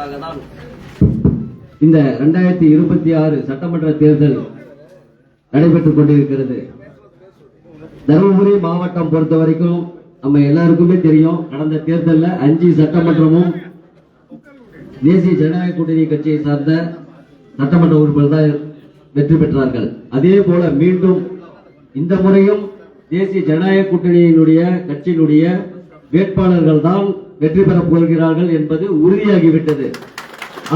என்பதற்காக தான் இந்த 2026 சட்டமன்ற தேர்தல் நடைபெற்றுக் கொண்டிருக்கிறது. தருமபுரி மாவட்டம் பொறுத்த வரைக்கும் நம்ம எல்லாருக்குமே தெரியும், கடந்த தேர்தலில் 5 சட்டமன்றமும் தேசிய ஜனநாயக கூட்டணி கட்சியை சார்ந்த சட்டமன்ற உறுப்பினர் தான் வெற்றி பெற்றார்கள். அதே போல மீண்டும் இந்த முறையும் தேசிய ஜனநாயக கூட்டணியினுடைய கட்சியினுடைய வேட்பாளர்கள் தான் வெற்றி பெறப் போகிறார்கள் என்பது உறுதியாகிவிட்டது.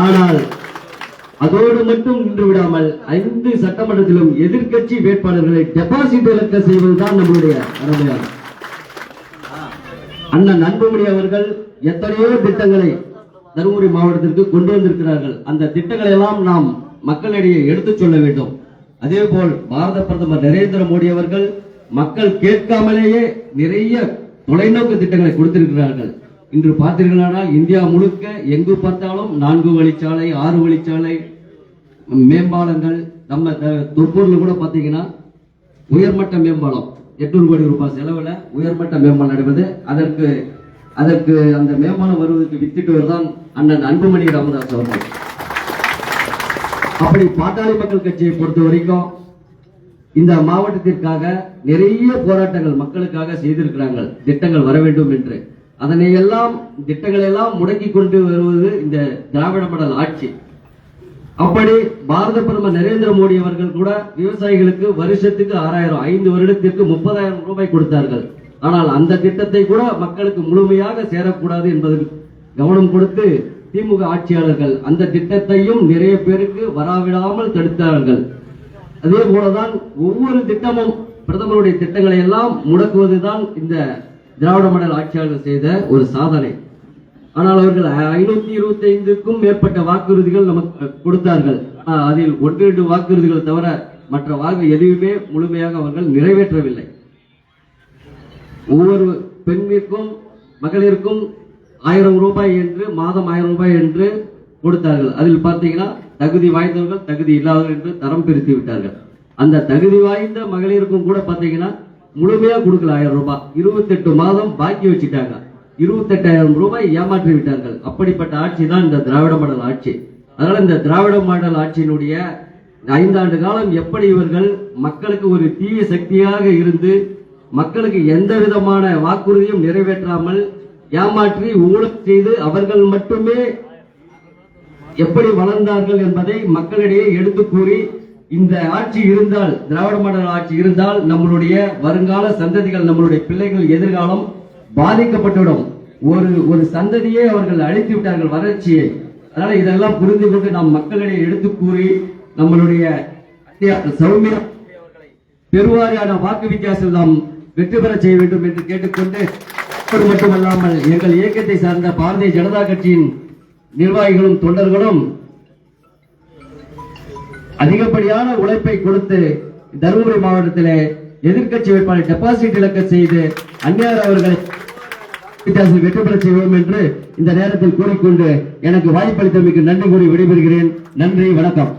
ஆனால் அதோடு மட்டும் நின்று விடாமல் 5 சட்டமன்றத்திலும் எதிர்க்கட்சி வேட்பாளர்களை டெபாசிட் இழக்க செய்வதுதான் நம்முடைய கடமையாகும். அண்ணன் அன்புமணி அவர்கள் எத்தனையோ திட்டங்களை தருமபுரி மாவட்டத்திற்கு கொண்டு வந்திருக்கிறார்கள். அந்த திட்டங்களை எல்லாம் நாம் மக்களிடையே எடுத்துச் சொல்ல வேண்டும். அதே போல் பாரத பிரதமர் நரேந்திர மோடி அவர்கள் மக்கள் கேட்காமலேயே நிறைய தொலைநோக்கு திட்டங்களை கொடுத்திருக்கிறார்கள். இன்று பார்த்தீர்களானால் இந்தியா முழுக்க எங்கு பார்த்தாலும் 4 வழிச்சாலை, 6 வழிச்சாலை, மேம்பாலங்கள். நம்ம தொப்பூர்ல கூட பாத்தீங்கன்னா உயர்மட்ட மேம்பாலம் 800 கோடி ரூபாய் செலவுல உயர்மட்ட மேம்பாலம் நடப்பது. அதற்கு அந்த மேம்பாலம் வருவதற்கு வித்திட்டவர் தான் அண்ணன் அன்புமணி ராமதாஸ் அவர்கள். அப்படி பாட்டாளி மக்கள் கட்சியை பொறுத்த வரைக்கும் இந்த மாவட்டத்திற்காக நிறைய போராட்டங்கள் மக்களுக்காக செய்திருக்கிறாங்க, திட்டங்கள் வர வேண்டும் என்று. திட்டங்களை எல்லாம் முடக்கி கொண்டு வருவது இந்த திராவிட மாடல் ஆட்சி. அப்படி பாரத பிரதமர் நரேந்திர மோடி அவர்கள் கூட விவசாயிகளுக்கு வருஷத்துக்கு 6000, 5 வருடத்திற்கு 30,000 ரூபாய் கொடுத்தார்கள். ஆனால் அந்த திட்டத்தை கூட மக்களுக்கு முழுமையாக சேரக்கூடாது என்பதில் கவனம் கொடுத்து திமுக ஆட்சியாளர்கள் அந்த திட்டத்தையும் நிறைய பேருக்கு வராவிடாமல் தடுத்தார்கள். அதே போலதான் ஒவ்வொரு திட்டமும் பிரதமருடைய திட்டங்களை எல்லாம் முடக்குவதுதான் இந்த திராவிட மாடல் ஆட்சியாளர்கள் செய்த ஒரு சாதனை. ஆனால் அவர்கள் 525க்கும் மேற்பட்ட வாக்குறுதிகள் நமக்கு கொடுத்தார்கள். அதில் 1-2 வாக்குறுதிகள் தவிர மற்ற வாக்கு எதுவுமே முழுமையாக அவர்கள் நிறைவேற்றவில்லை. ஒவ்வொரு பெண்ணிற்கும் மகளிருக்கும் 1000 ரூபாய் என்று, மாதம் 1000 ரூபாய் என்று கொடுத்தார்கள். அதில் பார்த்தீங்கன்னா தகுதி வாய்ந்தவர்கள், தகுதி இல்லாதவர்கள் என்று தரம் பிரித்து விட்டார்கள். அந்த தகுதி வாய்ந்த மகளிருக்கும் கூட பார்த்தீங்கன்னா முழுமையா கொடுக்கல 1000 ரூபாய். 28 மாதம் பாக்கி வச்சுட்டாங்க. 28,000 ரூபாய் ஏமாற்றி விட்டார்கள். அப்படிப்பட்ட ஆட்சி தான் இந்த திராவிட மாடல் ஆட்சி. அதனால இந்த திராவிட மாடல் ஆட்சியினுடைய 5 ஆண்டு காலம் எப்படி இவர்கள் மக்களுக்கு ஒரு தீய சக்தியாக இருந்து மக்களுக்கு எந்த விதமான வாக்குறுதியும் நிறைவேற்றாமல் ஏமாற்றி ஊழல் செய்து அவர்கள் மட்டுமே எப்படி வளர்ந்தார்கள் என்பதை மக்களிடையே எடுத்து கூறி, இந்த ஆட்சி இருந்தால், திராவிட மாடல் ஆட்சி இருந்தால் நம்மளுடைய வருங்கால சந்ததிகள், நம்மளுடைய பிள்ளைகள் எதிர்காலம் பாதிக்கப்பட்டுவிடும். ஒரு சந்ததியே அவர்கள் அழித்து விட்டார்கள், வறட்சியை. அதனால இதெல்லாம் புரிந்து கொண்டு நாம் மக்களிடையே எடுத்து கூறி நம்மளுடைய சௌமியா பெருவாரியான வாக்கு வித்தியாசம் நாம் வெற்றி பெற செய்ய வேண்டும் என்று கேட்டுக்கொண்டு, மட்டுமல்லாமல் எங்கள் இயக்கத்தை சார்ந்த பாரதிய ஜனதா கட்சியின் நிர்வாகிகளும் தொண்டர்களும் அதிகப்படியான உழைப்பை கொடுத்து தருமபுரி மாவட்டத்திலே எதிர்க்கட்சி வேட்பாளர் டெபாசிட் இழக்க செய்து அந்நியார் அவர்களை வெற்றி பெற செய்வோம் என்று இந்த நேரத்தில் கூறிக்கொண்டு எனக்கு வாய்ப்பளித்தமைக்கு நன்றி கூறி விடைபெறுகிறேன். நன்றி, வணக்கம்.